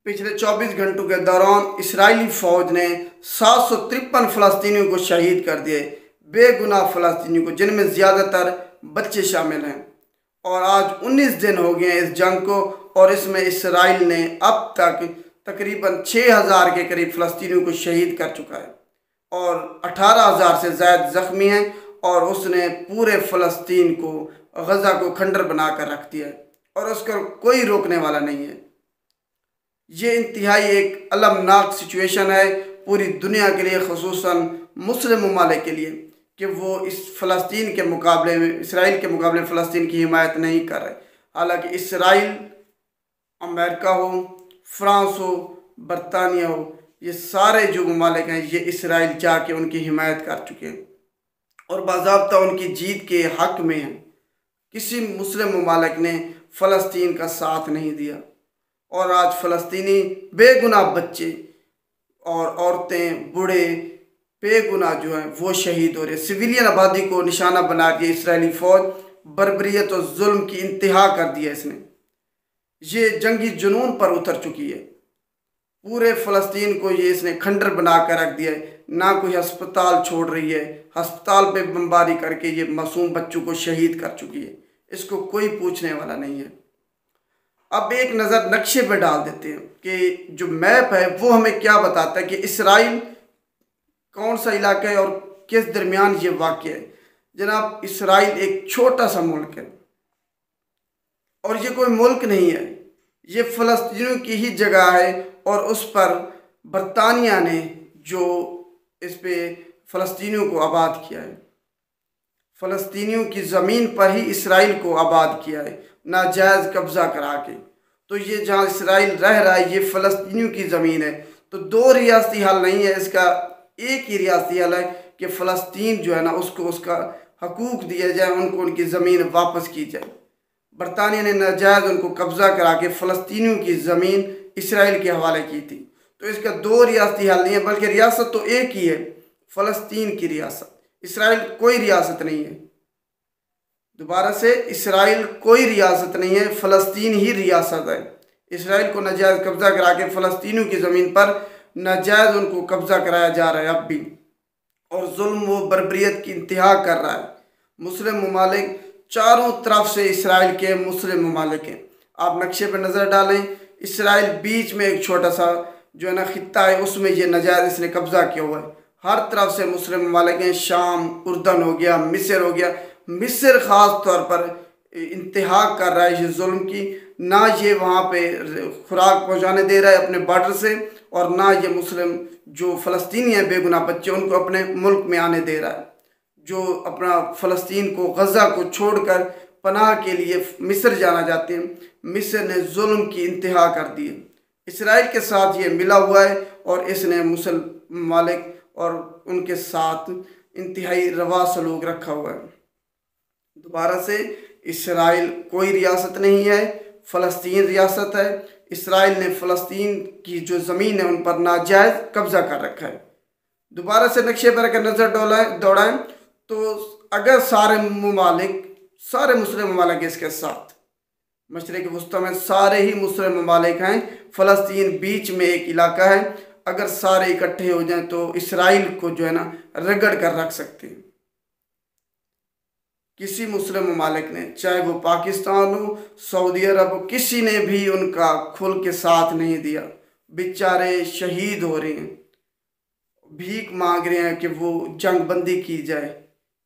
पिछले 24 घंटों के दौरान इस्राएली फ़ौज ने 753 फ़लस्तीनियों को शहीद कर दिए, बेगुनाह फ़लस्तीनियों को, जिनमें ज़्यादातर बच्चे शामिल हैं। और आज 19 दिन हो गए हैं इस जंग को, और इसमें इसराइल ने अब तक तकरीबन 6000 के करीब फ़लस्तीनियों को शहीद कर चुका है और 18,000 से ज़्यादा ज़ख्मी हैं। और उसने पूरे फ़लस्तीन को, गज़ा को खंडर बना कर रख दिया है और उसका कोई रोकने वाला नहीं है। ये इंतहाई एक अलमनाक सिचुएशन है पूरी दुनिया के लिए, ख़ुसूसन मुस्लिम ममालिक के लिए, कि वो इस फ़लस्तीन के मुकाबले में, इसराइल के मुकाबले में फ़लस्तीन की हिमायत नहीं कर रहे। हालांकि इसराइल, अमेरिका हो, फ्रांस हो, बरतानिया हो, ये सारे जो ममालिक हैं ये इसराइल जाके उनकी हिमायत कर चुके हैं और बाज़ाब्ता उनकी जीत के हक़ में हैं। किसी मुस्लिम ममालिक ने फ़लस्तीन का साथ नहीं दिया और आज फ़लस्तीनी बेगुनाह बच्चे और औरतें, बूढ़े बेगुनाह जो हैं वो शहीद हो रहे। सिविलियन आबादी को निशाना बना दिया इसराइली फ़ौज, बर्बरियत और जुल्म की इंतहा कर दिया इसने। ये जंगी जुनून पर उतर चुकी है। पूरे फ़लस्तीन को ये इसने खंडर बना कर रख दिया है। ना कोई अस्पताल छोड़ रही है, अस्पताल पे बमबारी करके ये मासूम बच्चों को शहीद कर चुकी है। इसको कोई पूछने वाला नहीं है। अब एक नज़र नक्शे पे डाल देते हैं कि जो मैप है वो हमें क्या बताता है कि इसराइल कौन सा इलाका है और किस दरमियान ये वाक़ है। जनाब, इसराइल एक छोटा सा मुल्क है और ये कोई मुल्क नहीं है, ये फ़लस्तीनियों की ही जगह है और उस पर बरतानिया ने जो इस पे फ़लस्तीनियों को आबाद किया है, फ़लस्तीनियों की ज़मीन पर ही इसराइल को आबाद किया है नाजायज़ कब्ज़ा करा के। तो ये जहाँ इसराइल रह रहा है ये फ़लस्तीनियों की ज़मीन है। तो दो रियासती हल नहीं है इसका, एक ही रियासती हल है कि फ़लस्तीन जो है ना उसको उसका हकूक़ दिया जाए, उनको उनकी ज़मीन वापस की जाए। बरतानिया ने नाजायज़ उनको कब्ज़ा करा के फ़लस्तीनियों की ज़मीन इसराइल के हवाले की थी। तो इसका दो रियासती हल नहीं है, बल्कि रियासत तो एक ही है, फ़लस्तीन की रियासत। इसराइल कोई रियासत नहीं है। दोबारा से, इसराइल कोई रियासत नहीं है, फ़लस्तीन ही रियासत है। इसराइल को नाजायज़ कब्ज़ा करा के फ़लस्तीनियों की ज़मीन पर नाजायज़ उनको कब्ज़ा कराया जा रहा है अब भी, और जुल्म व बर्बरियत की इंतहा कर रहा है। मुस्लिम ममालिक चारों तरफ से इसराइल के मुस्लिम ममालिक हैं। आप नक्शे पर नज़र डालें, इसराइल बीच में एक छोटा सा जो है ना खित्ता है, उसमें ये नाजायज़ इसने कब्ज़ा किया हुआ है। हर तरफ से मुस्लिम ममालिक हैं, शाम, उर्दन हो गया, मिस्र हो गया। मिस्र ख़ास तौर पर इंतहा कर रहा है ये जुल्म की। ना ये वहाँ पे खुराक पहुँचाने दे रहा है अपने बॉर्डर से, और ना ये मुस्लिम जो फ़लस्तीनी हैं बेगुनाह बच्चे उनको अपने मुल्क में आने दे रहा है। जो अपना फ़लस्तीन को, गज़ा को छोड़कर पनाह के लिए मिस्र जाना चाहते हैं, मिस्र ने जुल्म की इंतहा कर दी है। इसराइल के साथ ये मिला हुआ है और इसने मुस्लिम ममालिक और उनके साथ इंतहाई रवा सलूक रखा हुआ है। दोबारा से, इसराइल कोई रियासत नहीं है, फ़लस्तीन रियासत है। इसराइल ने फ़लस्तीन की जो ज़मीन है उन पर नाजायज़ कब्ज़ा कर रखा है। दोबारा से नक्शे पर अगर नज़र दौड़ाएँ तो अगर सारे ममालिक, सारे मुस्लिम ममालिक इसके साथ, मशरिक़ वस्ता में सारे ही मुस्लिम ममालिक हैं, फ़लस्तीन बीच में एक इलाका है, अगर सारे इकट्ठे हो जाएं तो इसराइल को जो है ना रगड़ कर रख सकते हैं। किसी मुस्लिम ममालिक ने, चाहे वो पाकिस्तान हो, सऊदी अरब हो, किसी ने भी उनका खुल के साथ नहीं दिया। बेचारे शहीद हो रहे हैं, भीख मांग रहे हैं कि वो जंग बंदी की जाए,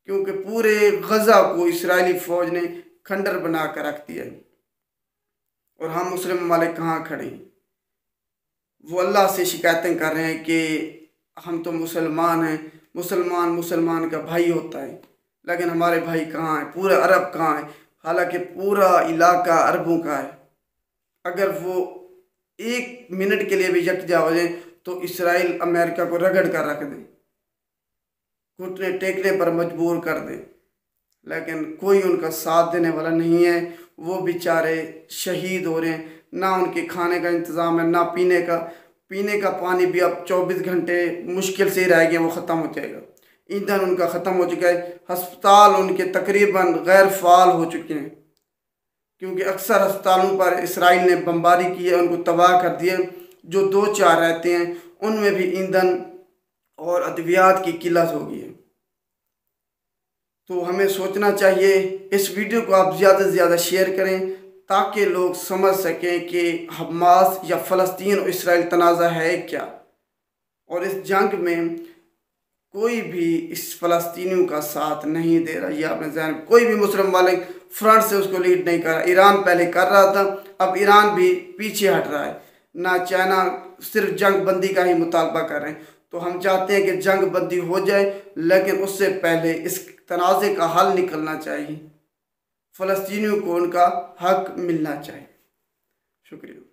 क्योंकि पूरे गज़ा को इसराइली फ़ौज ने खंडर बना कर रख दिया है। और हम मुस्लिम ममालिक कहाँ खड़े हैं? वो अल्लाह से शिकायतें कर रहे हैं कि हम तो मुसलमान हैं, मुसलमान मुसलमान का भाई होता है, लेकिन हमारे भाई कहाँ हैं? पूरा अरब कहाँ है? हालांकि पूरा इलाका अरबों का है। अगर वो एक मिनट के लिए भी यकजा हो जाए तो इसराइल अमेरिका को रगड़ कर रख दे, घुटने टेकने पर मजबूर कर दे, लेकिन कोई उनका साथ देने वाला नहीं है। वो बेचारे शहीद हो रहे हैं, ना उनके खाने का इंतज़ाम है, ना पीने का पानी भी अब 24 घंटे मुश्किल से ही रह गया, वो ख़त्म हो जाएगा। ईंधन उनका ख़त्म हो चुका है, हस्पताल उनके तकरीबन गैर फ़ाल हो चुके हैं, क्योंकि अक्सर अस्पतालों पर इसराइल ने बमबारी की है, उनको तबाह कर दिया। जो 2-4 रहते हैं उनमें भी ईंधन और अद्वियात की किल्लत होगी। तो हमें सोचना चाहिए। इस वीडियो को आप ज़्यादा से ज़्यादा शेयर करें ताकि लोग समझ सकें कि हमास या फ़लस्तीन और इसराइल तनाज़ा है क्या, और इस जंग में कोई भी इस फ़लस्तीनियों का साथ नहीं दे रहा। ये आपने ध्यान, कोई भी मुस्लिम वाले फ्रंट से उसको लीड नहीं कर रहा। ईरान पहले कर रहा था, अब ईरान भी पीछे हट रहा है। ना चाइना सिर्फ जंग बंदी का ही मुतालबा कर रहे हैं। तो हम चाहते हैं कि जंग बंदी हो जाए, लेकिन उससे पहले इस तनाज़े का हल निकलना चाहिए। फ़लस्तीनियों को उनका हक मिलना चाहिए। शुक्रिया।